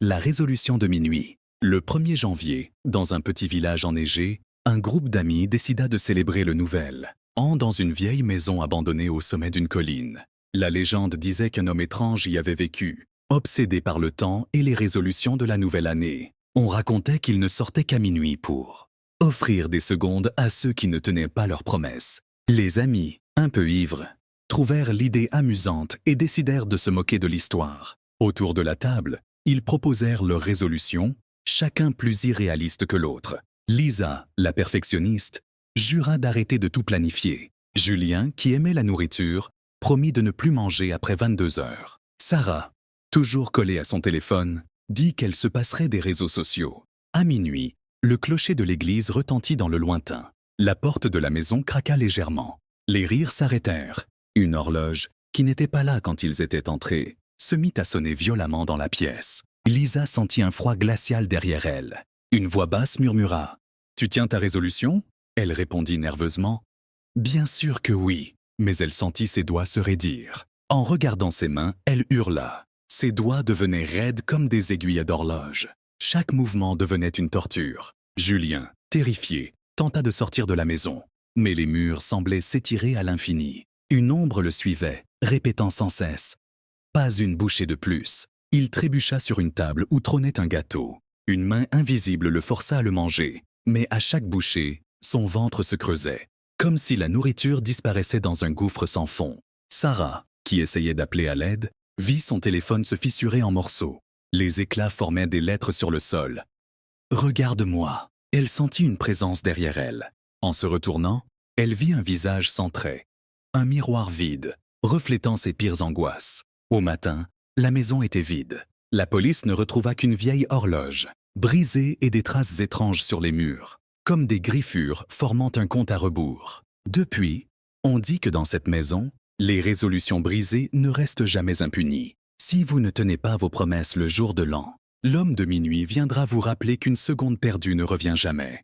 La résolution de minuit. Le 1er janvier, dans un petit village enneigé, un groupe d'amis décida de célébrer le nouvel an dans une vieille maison abandonnée au sommet d'une colline. La légende disait qu'un homme étrange y avait vécu, obsédé par le temps et les résolutions de la nouvelle année. On racontait qu'il ne sortait qu'à minuit pour offrir des secondes à ceux qui ne tenaient pas leurs promesses. Les amis, un peu ivres, trouvèrent l'idée amusante et décidèrent de se moquer de l'histoire. Autour de la table, ils proposèrent leurs résolutions, chacun plus irréaliste que l'autre. Lisa, la perfectionniste, jura d'arrêter de tout planifier. Julien, qui aimait la nourriture, promit de ne plus manger après 22 heures. Sarah, toujours collée à son téléphone, dit qu'elle se passerait des réseaux sociaux. À minuit, le clocher de l'église retentit dans le lointain. La porte de la maison craqua légèrement. Les rires s'arrêtèrent. Une horloge, qui n'était pas là quand ils étaient entrés, se mit à sonner violemment dans la pièce. Lisa sentit un froid glacial derrière elle. Une voix basse murmura « Tu tiens ta résolution ?» Elle répondit nerveusement « Bien sûr que oui !» Mais elle sentit ses doigts se raidir. En regardant ses mains, elle hurla. Ses doigts devenaient raides comme des aiguilles d'horloge. Chaque mouvement devenait une torture. Julien, terrifié, tenta de sortir de la maison. Mais les murs semblaient s'étirer à l'infini. Une ombre le suivait, répétant sans cesse « Pas une bouchée de plus !» Il trébucha sur une table où trônait un gâteau. Une main invisible le força à le manger, mais à chaque bouchée, son ventre se creusait, comme si la nourriture disparaissait dans un gouffre sans fond. Sarah, qui essayait d'appeler à l'aide, vit son téléphone se fissurer en morceaux. Les éclats formaient des lettres sur le sol. « Regarde-moi !» Elle sentit une présence derrière elle. En se retournant, elle vit un visage sans traits, un miroir vide, reflétant ses pires angoisses. Au matin, la maison était vide. La police ne retrouva qu'une vieille horloge, brisée et des traces étranges sur les murs, comme des griffures formant un compte à rebours. Depuis, on dit que dans cette maison, les résolutions brisées ne restent jamais impunies. Si vous ne tenez pas vos promesses le jour de l'an, l'homme de minuit viendra vous rappeler qu'une seconde perdue ne revient jamais.